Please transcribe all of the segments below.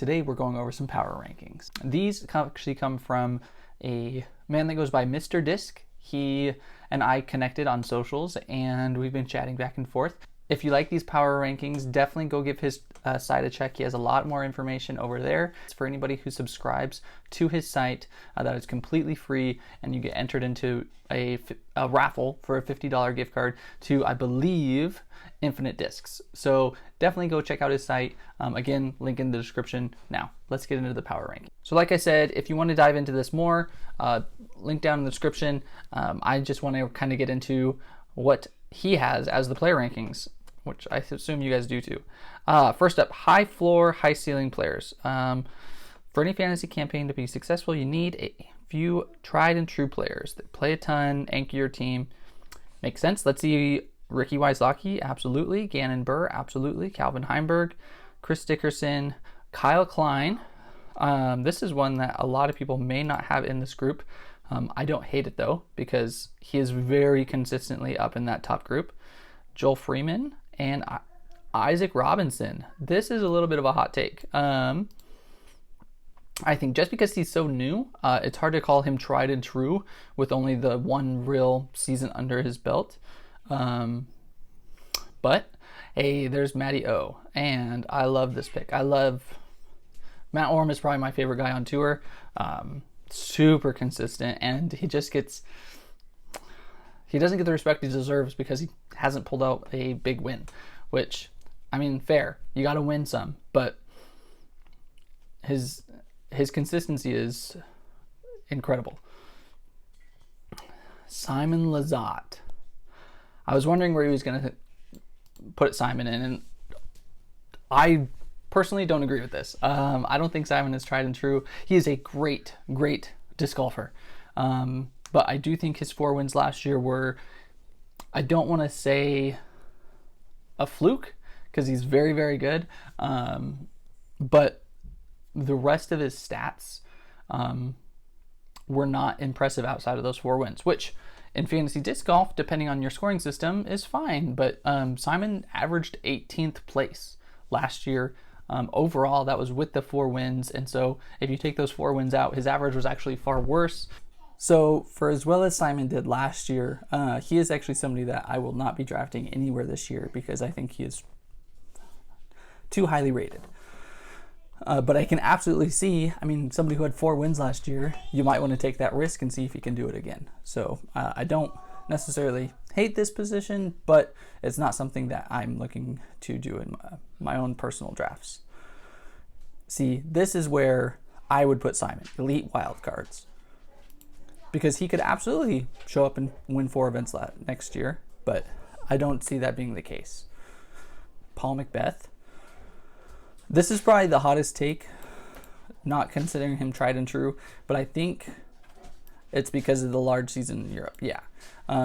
Today we're going over some power rankings. These actually come from a man that goes by Mr. Disc. He and I connected on socials and we've been chatting back and forth. If you like these power rankings, definitely go give his site a check. He has a lot more information over there. It's for anybody who subscribes to his site. That is completely free, and you get entered into a raffle for a $50 gift card to, I believe, Infinite Discs. So definitely go check out his site. Again, link in the description. Now, let's get into the power ranking. So like I said, if you want to dive into this more, link down in the description. I just want to kind of get into what he has as the player rankings, which I assume you guys do too. First up, high floor, high ceiling players. For any fantasy campaign to be successful, you need a few tried and true players that play a ton, anchor your team. Makes sense. Let's see. Ricky Wysocki, absolutely. Gannon Burr, absolutely. Calvin Heimberg, Chris Dickerson, Kyle Klein. This is one that a lot of people may not have in this group. I don't hate it though, because he is very consistently up in that top group. Joel Freeman and Isaac Robinson. This is a little bit of a hot take. I think just because he's so new, it's hard to call him tried and true with only the one real season under his belt. But hey, there's Matty O, and I love this pick. Matt Orm is probably my favorite guy on tour. Super consistent, and he doesn't get the respect he deserves because he hasn't pulled out a big win, which, I mean, fair. You got to win some, but his consistency is incredible. Simon Lizotte. I was wondering where he was going to put Simon in, and I personally don't agree with this. I don't think Simon is tried and true. He is a great disc golfer. But I do think his 4 wins last year were, I don't want to say a fluke, because he's very, very good. But the rest of his stats were not impressive outside of those 4 wins, which in fantasy disc golf, depending on your scoring system, is fine. But Simon averaged 18th place last year. Overall, that was with the 4 wins. And so if you take those 4 wins out, his average was actually far worse. So for as well as Simon did last year, he is actually somebody that I will not be drafting anywhere this year because I think he is too highly rated. But I can absolutely see, I mean, somebody who had 4 wins last year, you might want to take that risk and see if he can do it again. So I don't necessarily hate this position, but it's not something that I'm looking to do in my own personal drafts. See, this is where I would put Simon, elite wildcards, because he could absolutely show up and win 4 events next year, but I don't see that being the case. Paul Macbeth. This is probably the hottest take, not considering him tried and true, but I think it's because of the large season in Europe. Yeah,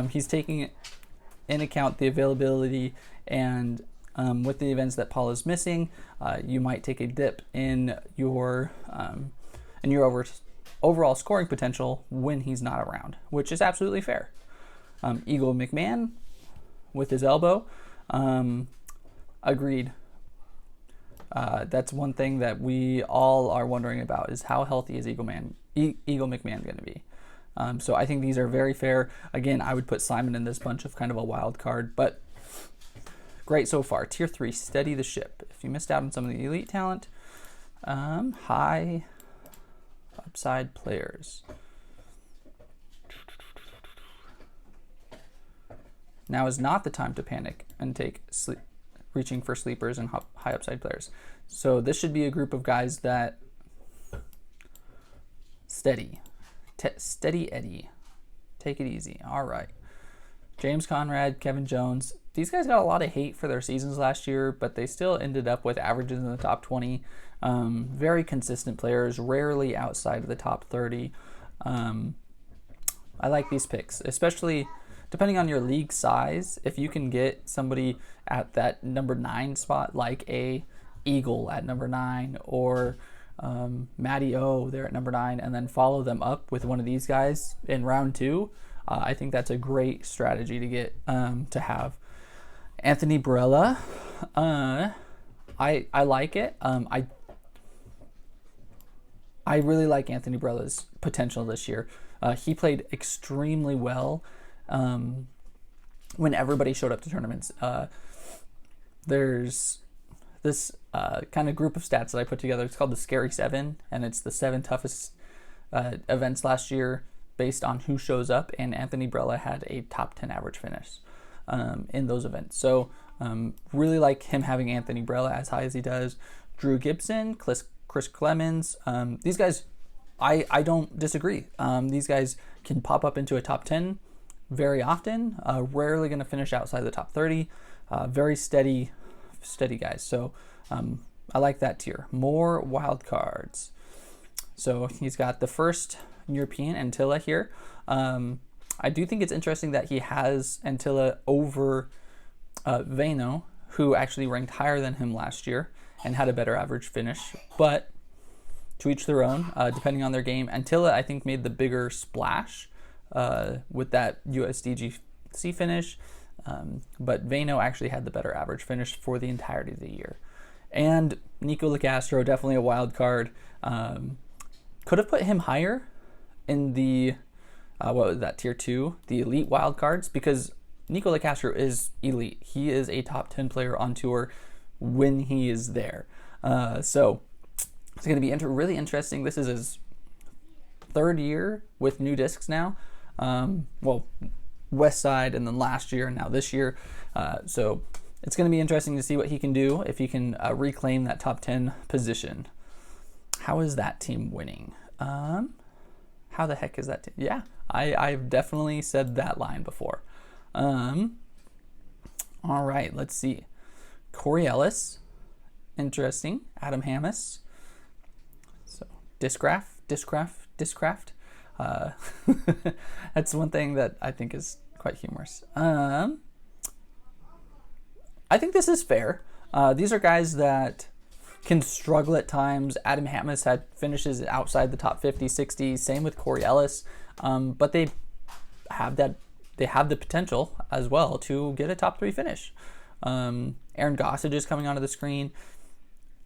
he's taking in account the availability, and with the events that Paul is missing, you might take a dip in your overall scoring potential when he's not around, which is absolutely fair. Eagle McMahon with his elbow, agreed. That's one thing that we all are wondering about, is how healthy is Eagle McMahon going to be. So I think these are very fair. Again, I would put Simon in this bunch of kind of a wild card, but great so far. Tier 3, steady the ship. If you missed out on some of the elite talent, high upside players. Now is not the time to panic and take reaching for sleepers and high upside players. So this should be a group of guys that steady Eddie, take it easy. All right, James Conrad, Kevin Jones. These guys got a lot of hate for their seasons last year, but they still ended up with averages in the top 20. Very consistent players, rarely outside of the top 30. I like these picks, especially depending on your league size. If you can get somebody at that number 9 spot, like a Eagle at number 9, or Matty O there at number 9, and then follow them up with one of these guys in round 2, I think that's a great strategy to get to have. Anthony Barella, I like it. I really like Anthony Brella's potential this year. He played extremely well when everybody showed up to tournaments. There's this kind of group of stats that I put together. It's called the Scary 7, and it's the 7 toughest events last year based on who shows up, and Anthony Brella had a top 10 average finish in those events. So really like him having Anthony Brella as high as he does. Drew Gibson, Chris Clemens, these guys, I don't disagree. These guys can pop up into a top 10 very often, rarely going to finish outside the top 30, very steady guys. So I like that tier. More wild cards. So he's got the first European, Antilla, here. I do think it's interesting that he has Antilla over Vano, who actually ranked higher than him last year and had a better average finish. But to each their own, depending on their game. Antilla, I think, made the bigger splash with that USDGC finish. But Vano actually had the better average finish for the entirety of the year. And Nico Lacastro, definitely a wild card. Could have put him higher in the, what was that, tier 2, the elite wild cards, because Nico Lacastro is elite. He is a top 10 player on tour when he is there. So it's going to be really interesting. This is his 3rd year with new discs now. Well, West Side, and then last year, and now this year. So it's going to be interesting to see what he can do, if he can reclaim that top 10 position. How is that team winning? How the heck is that team? Yeah, I've definitely said that line before. All right, let's see. Corey Ellis, interesting. Adam Hammis. So Discraft. That's one thing that I think is quite humorous. I think this is fair. These are guys that can struggle at times. Adam Hammis had finishes outside the top 50, 60. Same with Corey Ellis. But they have the potential as well to get a top 3 finish. Aaron Gossage is coming onto the screen.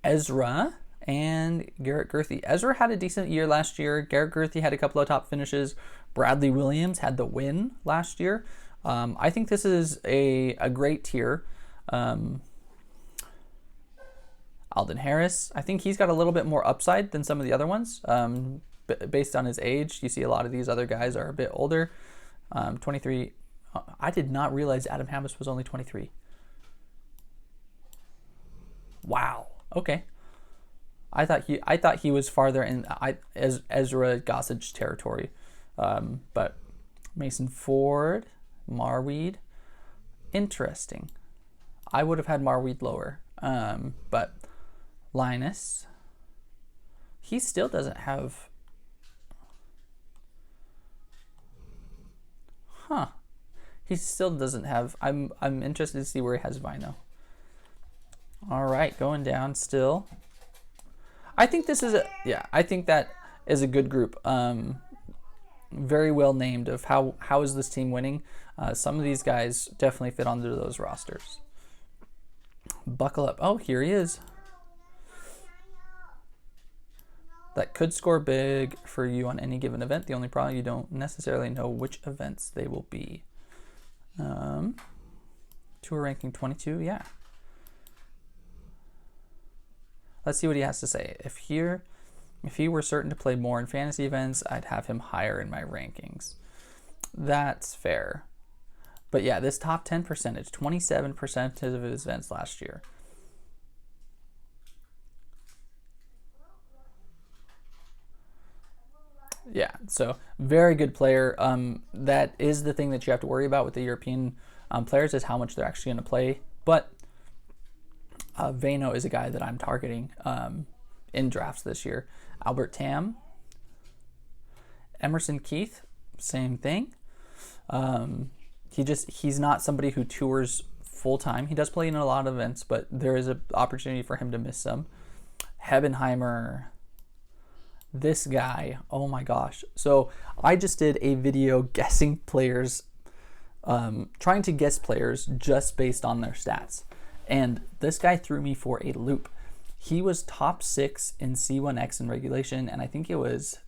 Ezra and Garrett Gurthey. Ezra had a decent year last year. Garrett Gurthey had a couple of top finishes. Bradley Williams had the win last year. I think this is a great tier. Alden Harris, I think he's got a little bit more upside than some of the other ones. Based on his age, you see a lot of these other guys are a bit older. 23. I did not realize Adam Hammis was only 23. Wow. Okay. I thought he was farther in Ezra Gossage territory. But Mason Ford, Marweed, interesting. I would have had Marweed lower. But Linus, he still doesn't have. He still doesn't have. I'm interested to see where he has Vino. All right, going down still. I think this is I think that is a good group. Very well named of how is this team winning. Some of these guys definitely fit onto those rosters. Buckle up. Oh, here he is. That could score big for you on any given event. The only problem, you don't necessarily know which events they will be. Tour ranking 22, yeah. Let's see what he has to say. If he were certain to play more in fantasy events, I'd have him higher in my rankings. That's fair. But yeah, this top 10 percentage, 27% of his events last year. Yeah, so very good player. That is the thing that you have to worry about with the European players, is how much they're actually going to play. But Vano is a guy that I'm targeting in drafts this year. Albert Tam. Emerson Keith, same thing. He's not somebody who tours full-time. He does play in a lot of events, but there is an opportunity for him to miss some. Hebenheimer. This guy, oh my gosh. So I just did a video guessing players, trying to guess players just based on their stats. And this guy threw me for a loop. He was top 6 in C1X in regulation, and I think it was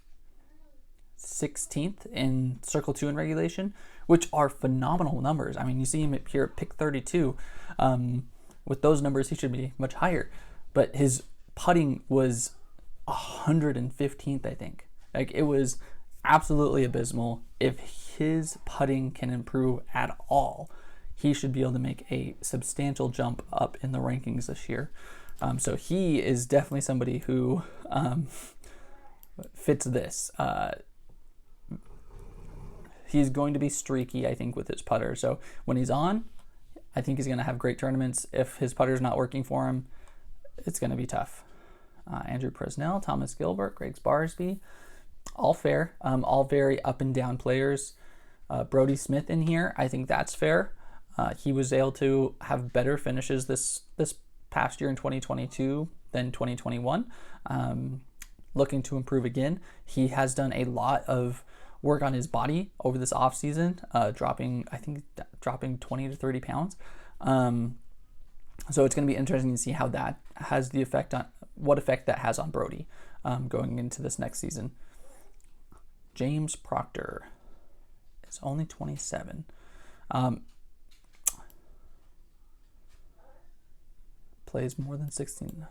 16th in Circle 2 in regulation, which are phenomenal numbers. I mean, you see him here at pick 32. With those numbers, he should be much higher. But his putting was 115th, I think. Like, it was absolutely abysmal. If his putting can improve at all, he should be able to make a substantial jump up in the rankings this year. So he is definitely somebody who fits this. He's going to be streaky, I think, with his putter. So when he's on, I think he's going to have great tournaments. If his putter's not working for him, it's going to be tough. Andrew Presnell, Thomas Gilbert, Greg Sparsby, all fair. All very up and down players. Brody Smith in here, I think that's fair. He was able to have better finishes this past year in 2022 than 2021. Looking to improve again. He has done a lot of work on his body over this off season, dropping 20 to 30 pounds. So it's going to be interesting to see how that has what effect that has on Brody going into this next season. James Proctor is only 27. Plays more than 16.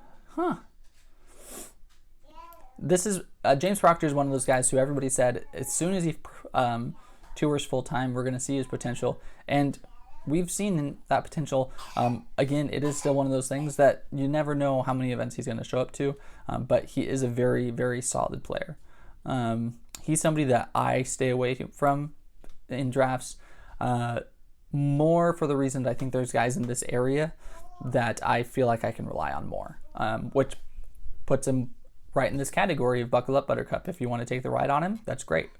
This is James Proctor is one of those guys who everybody said as soon as he tours full time, we're going to see his potential, and we've seen that potential. Again, it is still one of those things that you never know how many events he's going to show up to, but he is a very, very solid player. He's somebody that I stay away from in drafts, more for the reason that I think there's guys in this area that I feel like I can rely on more, which puts him right in this category of buckle up, Buttercup. If you want to take the ride on him, that's great.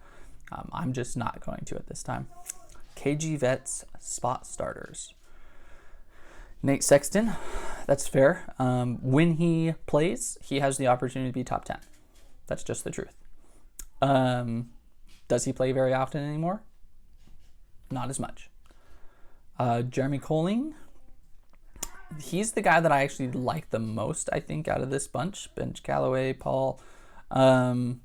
I'm just not going to at this time. KG Vets spot starters. Nate Sexton, that's fair. When he plays, he has the opportunity to be top 10. That's just the truth. Does he play very often anymore? Not as much. Jeremy Colling, he's the guy that I actually like the most, I think, out of this bunch. Benj Callaway, Paul. I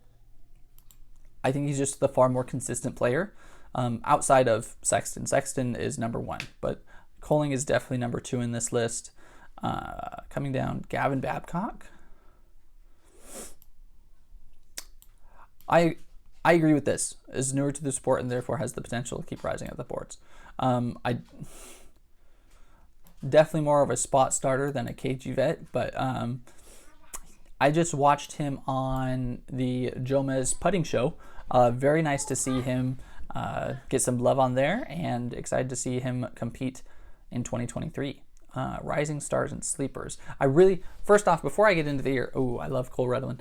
think he's just the far more consistent player outside of Sexton. Sexton is number 1, but Colling is definitely number 2 in this list. Coming down, Gavin Babcock. I agree with this. Is newer to the sport and therefore has the potential to keep rising up the boards. I definitely more of a spot starter than a KG vet, but I just watched him on the Jomez putting show. Very nice to see him get some love on there, and excited to see him compete in 2023. Rising stars and sleepers. First off, before I get into the year, I love Cole Redlin.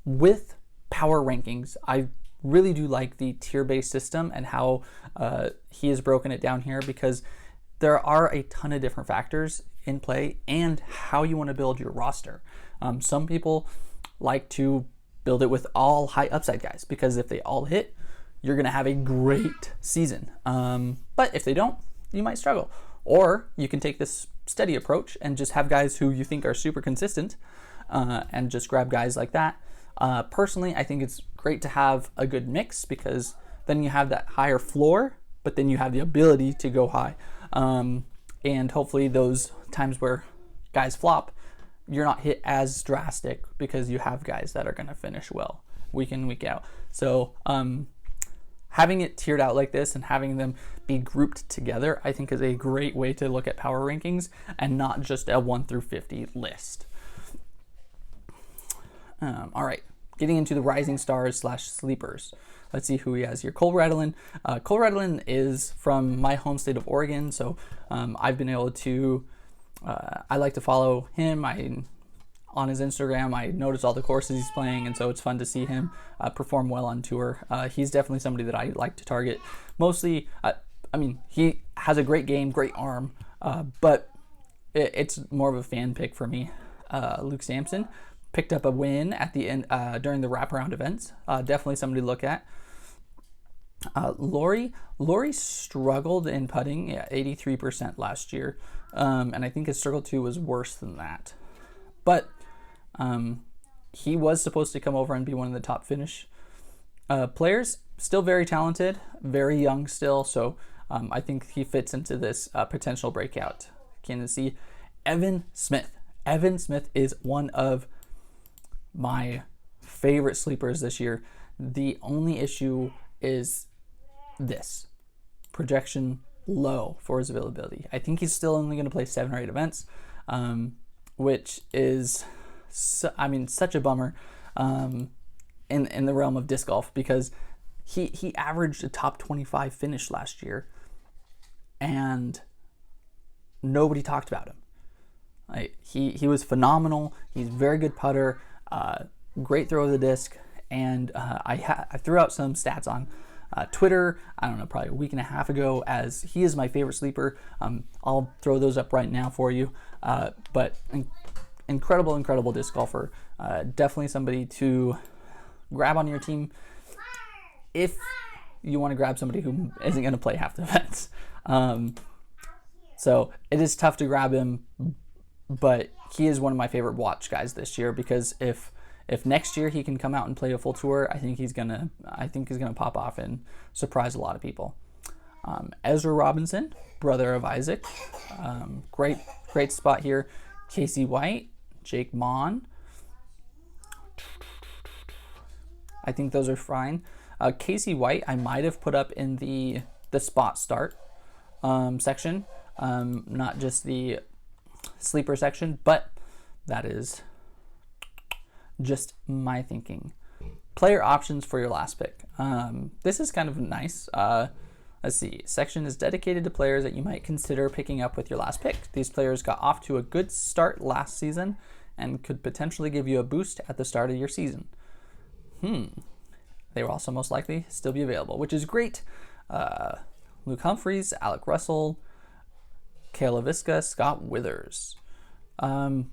With power rankings, I really do like the tier-based system and how he has broken it down here, because there are a ton of different factors in play and how you want to build your roster. Some people like to build it with all high upside guys, because if they all hit, you're going to have a great season. But if they don't, you might struggle. Or you can take this steady approach and just have guys who you think are super consistent and just grab guys like that. Personally, I think it's great to have a good mix, because then you have that higher floor, but then you have the ability to go high. And hopefully those times where guys flop, you're not hit as drastic, because you have guys that are going to finish well week in, week out. So having it tiered out like this and having them be grouped together, I think is a great way to look at power rankings and not just a 1 through 50 list. All right, getting into the rising stars / sleepers. Let's see who he has here. Cole Redlin. Cole Redlin is from my home state of Oregon, so I've been able to, I like to follow him. On his Instagram, I notice all the courses he's playing, and so it's fun to see him perform well on tour. He's definitely somebody that I like to target. Mostly, he has a great game, great arm, but it's more of a fan pick for me. Luke Sampson picked up a win at the end during the wraparound events. Definitely somebody to look at. Lori struggled in putting, 83% last year, and I think his Circle 2 was worse than that. But he was supposed to come over and be one of the top Finnish players. Still very talented, very young still. So I think he fits into this potential breakout candidacy. Evan Smith. Evan Smith is one of my favorite sleepers this year. The only issue is this: projection low for his availability. I think he's still only going to play 7 or 8 events, which is, such a bummer in the realm of disc golf, because he averaged a top 25 finish last year, and nobody talked about him. He was phenomenal. He's a very good putter, great throw of the disc, and I threw out some stats on Twitter, I don't know, probably a week and a half ago, as he is my favorite sleeper. I'll throw those up right now for you. But incredible disc golfer. Definitely somebody to grab on your team if you want to grab somebody who isn't going to play half the events. So it is tough to grab him, but he is one of my favorite watch guys this year, because if next year he can come out and play a full tour, I think he's gonna pop off and surprise a lot of people. Ezra Robinson, brother of Isaac, great spot here. Casey White, Jake Mon. I think those are fine. Casey White, I might have put up in the spot start section, not just the sleeper section, but that is just my thinking. Player options for your last pick. This is kind of nice. Let's see. Section is dedicated to players that you might consider picking up with your last pick. These players got off to a good start last season and could potentially give you a boost at the start of your season. They will also most likely still be available, which is great. Luke Humphreys, Alec Russell, Kale LaVisca, Scott Withers. I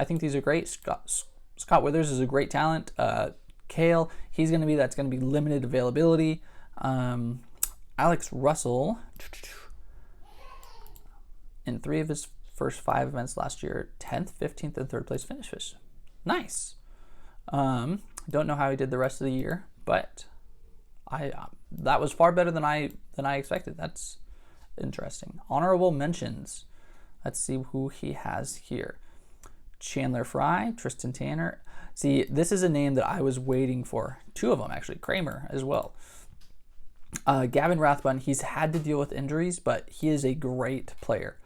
think these are great. Scott Withers is a great talent. Kale, that's going to be limited availability. Alex Russell, in 3 of his first 5 events last year, 10th, 15th, and 3rd place finishes. Nice. Don't know how he did the rest of the year, but that was far better than I expected. That's interesting. Honorable mentions. Let's see who he has here. Chandler Fry, Tristan Tanner. See, this is a name that I was waiting for. 2 of them, actually. Kramer as well. Gavin Rathbun, he's had to deal with injuries, but he is a great player.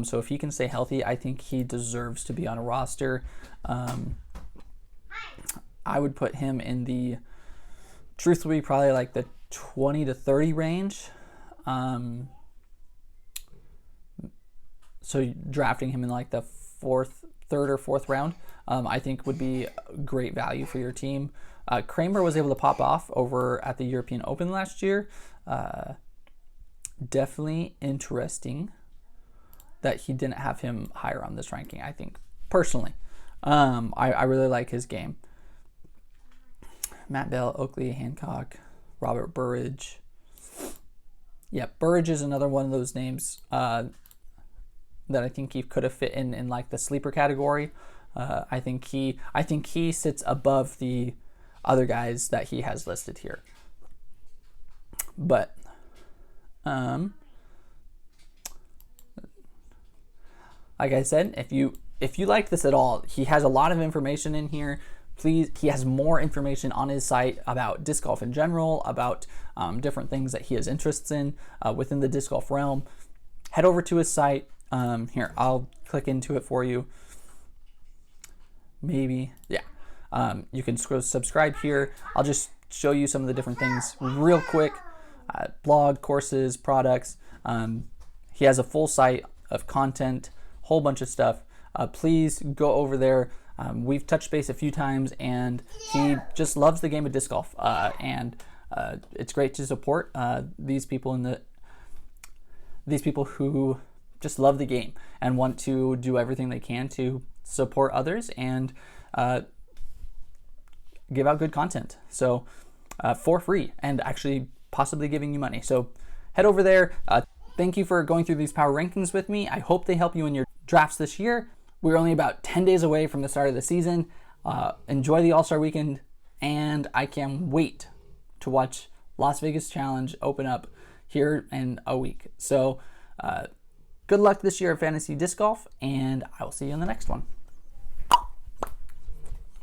So if he can stay healthy, I think he deserves to be on a roster. I would put him in the, truthfully, probably like the 20 to 30 range. So drafting him in like the 3rd or 4th round, I think would be great value for your team. Kramer was able to pop off over at the European Open last year. Definitely interesting that he didn't have him higher on this ranking, I think, personally. I really like his game. Matt Bell, Oakley, Hancock, Robert Burridge. Yeah, Burridge is another one of those names that I think he could have fit in like the sleeper category. I think he sits above the other guys that he has listed here. But like I said, if you like this at all, he has a lot of information in here. Please, he has more information on his site about disc golf in general, about different things that he has interests in within the disc golf realm. Head over to his site. Here, I'll click into it for you. Maybe, yeah. You can subscribe here. I'll just show you some of the different things real quick. Blog, courses, products. He has a full site of content, whole bunch of stuff. Please go over there. We've touched base a few times, and he just loves the game of disc golf. And it's great to support these people who just love the game and want to do everything they can to support others and give out good content. So for free, and actually possibly giving you money. So head over there. Thank you for going through these power rankings with me. I hope they help you in your drafts this year. We're only about 10 days away from the start of the season. Enjoy the All-Star Weekend, and I can't wait to watch Las Vegas Challenge open up here in a week. So good luck this year at Fantasy Disc Golf, and I will see you in the next one.